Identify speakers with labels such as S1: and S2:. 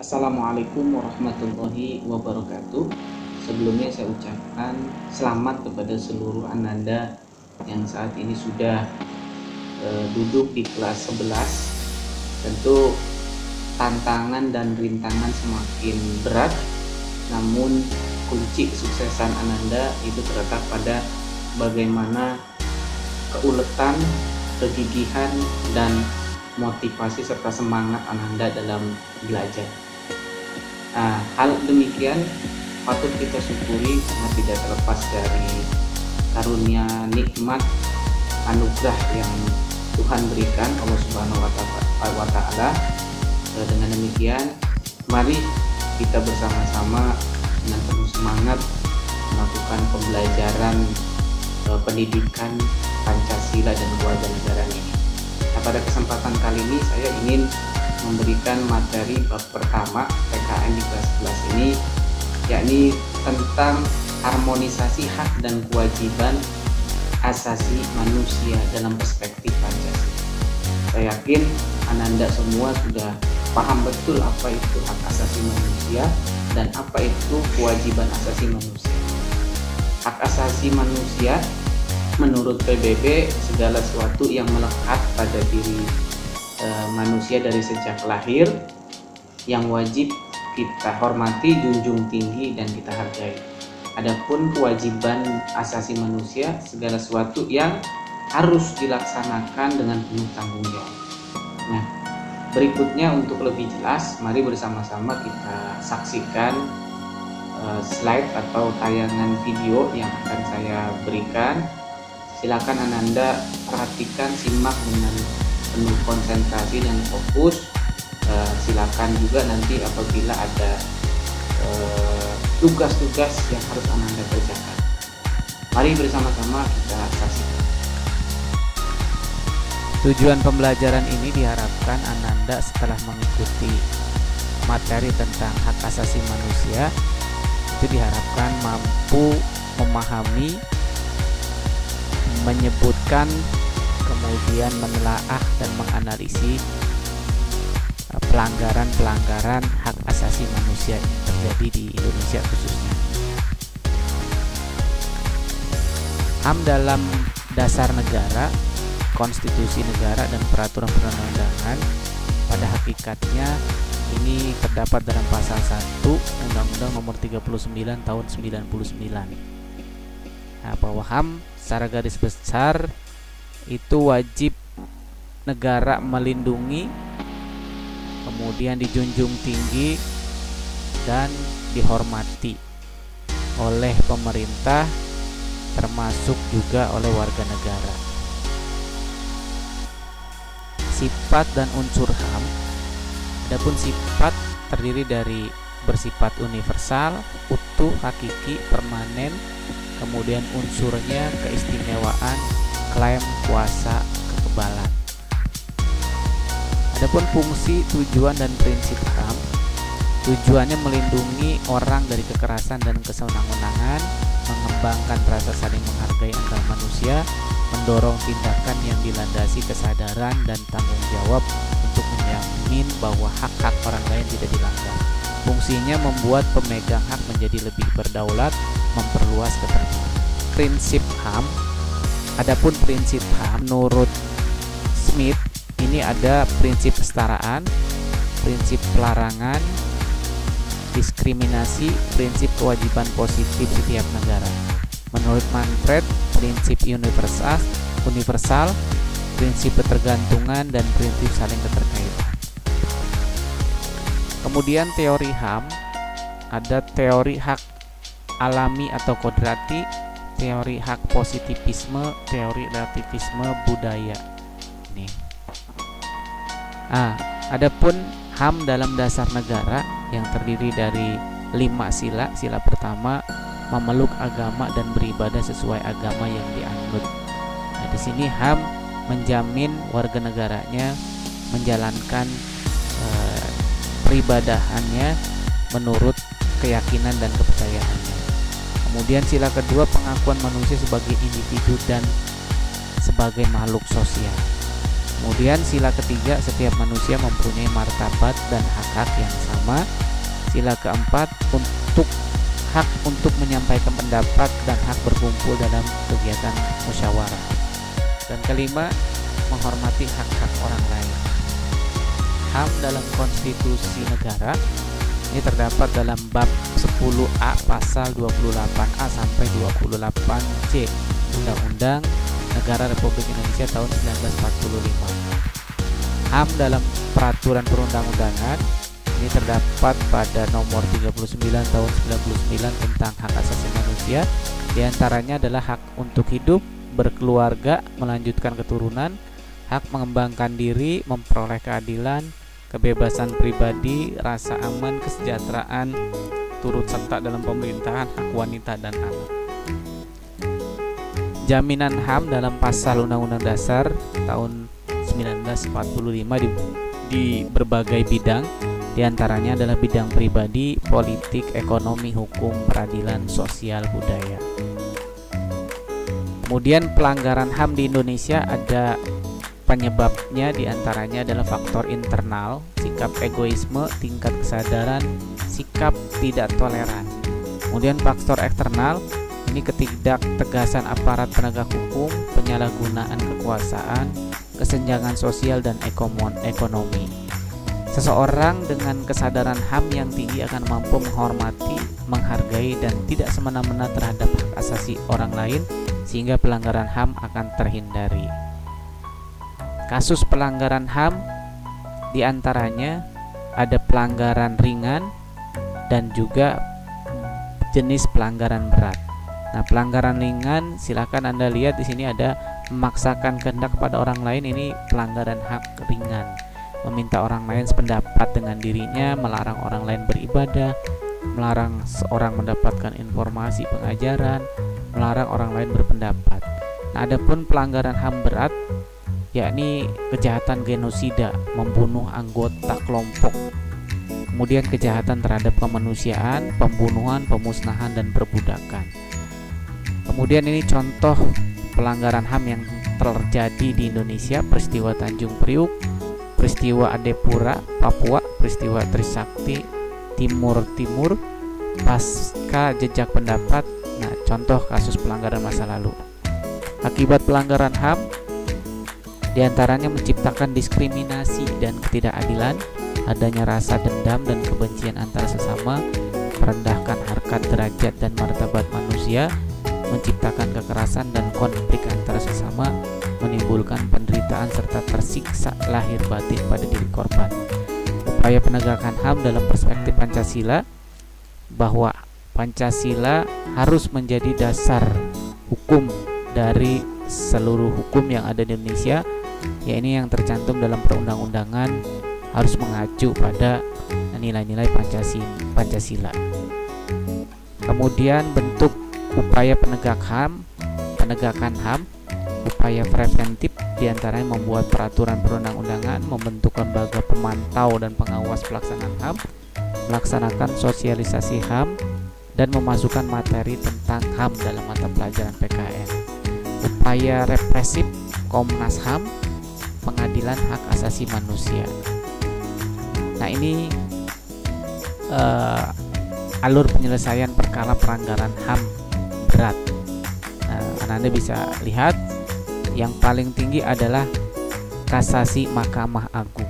S1: Assalamualaikum warahmatullahi wabarakatuh. Sebelumnya saya ucapkan selamat kepada seluruh ananda yang saat ini sudah duduk di kelas 11. Tentu tantangan dan rintangan semakin berat, namun kunci kesuksesan ananda itu terletak pada bagaimana keuletan, kegigihan, dan motivasi serta semangat ananda dalam belajar. Hal demikian patut kita syukuri karena tidak terlepas dari karunia nikmat anugerah yang Tuhan berikan, Allah Subhanahu wa Ta'ala. Dengan demikian, mari kita bersama-sama dengan penuh semangat melakukan pembelajaran pendidikan Pancasila dan keluarga negara ini. Pada kesempatan kali ini saya ingin memberikan materi bab pertama PKN di kelas 11 ini, yakni tentang harmonisasi hak dan kewajiban asasi manusia dalam perspektif Pancasila. Saya yakin ananda semua sudah paham betul apa itu hak asasi manusia dan apa itu kewajiban asasi manusia. Hak asasi manusia menurut PBB segala sesuatu yang melekat pada diri manusia dari sejak lahir, yang wajib kita hormati, junjung tinggi, dan kita hargai. Adapun kewajiban asasi manusia segala sesuatu yang harus dilaksanakan dengan penuh tanggung jawab. Nah, berikutnya untuk lebih jelas, mari bersama-sama kita saksikan slide atau tayangan video yang akan saya berikan. Silakan ananda perhatikan, simak dengan penuh konsentrasi dan fokus. Silakan juga nanti apabila ada tugas-tugas yang harus ananda kerjakan. Mari bersama-sama kita saksikan.
S2: Tujuan pembelajaran ini diharapkan ananda setelah mengikuti materi tentang hak asasi manusia itu diharapkan mampu memahami, menyebutkan, kemudian menelaah dan menganalisis pelanggaran-pelanggaran hak asasi manusia yang terjadi di Indonesia khususnya. HAM dalam dasar negara, konstitusi negara, dan peraturan perundang-undangan pada hakikatnya ini terdapat dalam pasal 1 Undang-Undang Nomor 39 Tahun 99. Bahwa HAM secara garis besar itu wajib negara melindungi, kemudian dijunjung tinggi dan dihormati oleh pemerintah, termasuk juga oleh warga negara. Sifat dan unsur HAM, adapun sifat terdiri dari bersifat universal, utuh, hakiki, permanen. Kemudian unsurnya keistimewaan, klaim, kuasa, kekebalan. Adapun fungsi, tujuan, dan prinsip HAM, tujuannya melindungi orang dari kekerasan dan kesewenang-wenangan, mengembangkan rasa saling menghargai antar manusia, mendorong tindakan yang dilandasi kesadaran dan tanggung jawab untuk menjamin bahwa hak-hak orang lain tidak dilanggar. Fungsinya membuat pemegang hak menjadi lebih berdaulat, memperluas ketertiban. Prinsip HAM, adapun prinsip HAM menurut Smith ini ada prinsip kesetaraan, prinsip pelarangan diskriminasi, prinsip kewajiban positif setiap negara. Menurut Manfred, prinsip universal, prinsip ketergantungan, dan prinsip saling keterkaitan. Kemudian teori HAM, ada teori hak alami atau kodrati, teori hak positivisme, teori relativisme budaya. Ini. Adapun HAM dalam dasar negara yang terdiri dari 5 sila. Sila pertama, memeluk agama dan beribadah sesuai agama yang dianut. Di sini HAM menjamin warga negaranya menjalankan peribadahannya menurut keyakinan dan kepercayaannya. Kemudian sila kedua, pengakuan manusia sebagai individu dan sebagai makhluk sosial. Kemudian sila ketiga, setiap manusia mempunyai martabat dan hak-hak yang sama. Sila keempat, hak untuk menyampaikan pendapat dan hak berkumpul dalam kegiatan musyawarah. Dan kelima, menghormati hak-hak orang lain. HAM dalam konstitusi negara ini terdapat dalam bab 10A pasal 28A sampai 28C Undang-Undang Negara Republik Indonesia tahun 1945. HAM dalam peraturan perundang-undangan ini terdapat pada nomor 39 tahun 99 tentang hak asasi manusia. Di antaranya adalah hak untuk hidup, berkeluarga, melanjutkan keturunan, hak mengembangkan diri, memperoleh keadilan, kebebasan pribadi, rasa aman, kesejahteraan, turut serta dalam pemerintahan, hak wanita dan anak. Jaminan HAM dalam pasal Undang-Undang Dasar tahun 1945 di berbagai bidang, diantaranya adalah bidang pribadi, politik, ekonomi, hukum, peradilan, sosial, budaya. Kemudian pelanggaran HAM di Indonesia ada penyebabnya, diantaranya adalah faktor internal, sikap egoisme, tingkat kesadaran, sikap tidak toleran. Kemudian faktor eksternal, ini ketidaktegasan aparat penegak hukum, penyalahgunaan kekuasaan, kesenjangan sosial dan ekonomi. Seseorang dengan kesadaran HAM yang tinggi akan mampu menghormati, menghargai, dan tidak semena-mena terhadap hak asasi orang lain, sehingga pelanggaran HAM akan terhindari. Kasus pelanggaran HAM diantaranya ada pelanggaran ringan dan juga jenis pelanggaran berat. Nah, pelanggaran ringan silakan Anda lihat di sini ada memaksakan kehendak kepada orang lain, ini pelanggaran hak ringan. Meminta orang lain sependapat dengan dirinya, melarang orang lain beribadah, melarang seorang mendapatkan informasi pengajaran, melarang orang lain berpendapat. Nah, adapun pelanggaran HAM berat yakni kejahatan genosida, membunuh anggota kelompok. Kemudian kejahatan terhadap kemanusiaan, pembunuhan, pemusnahan dan perbudakan. Kemudian ini contoh pelanggaran HAM yang terjadi di Indonesia: peristiwa Tanjung Priuk, peristiwa Adepura, Papua, peristiwa Trisakti, Timur, pasca jejak pendapat. Nah, contoh kasus pelanggaran masa lalu. Akibat pelanggaran HAM diantaranya menciptakan diskriminasi dan ketidakadilan, adanya rasa dendam dan kebencian antara sesama, merendahkan harkat, derajat dan martabat manusia, menciptakan kekerasan dan konflik antara sesama, menimbulkan penderitaan serta tersiksa lahir batin pada diri korban. Upaya penegakan HAM dalam perspektif Pancasila, bahwa Pancasila harus menjadi dasar hukum dari seluruh hukum yang ada di Indonesia, ya ini yang tercantum dalam perundang-undangan harus mengacu pada nilai-nilai Pancasila. Kemudian bentuk upaya penegakan HAM, upaya preventif diantaranya membuat peraturan perundang-undangan, membentuk lembaga pemantau dan pengawas pelaksanaan HAM, melaksanakan sosialisasi HAM, dan memasukkan materi tentang HAM dalam mata pelajaran PKN. Upaya represif Komnas HAM, pengadilan hak asasi manusia. Nah, ini alur penyelesaian perkara pelanggaran HAM berat. Nah, Anda bisa lihat yang paling tinggi adalah kasasi Mahkamah Agung.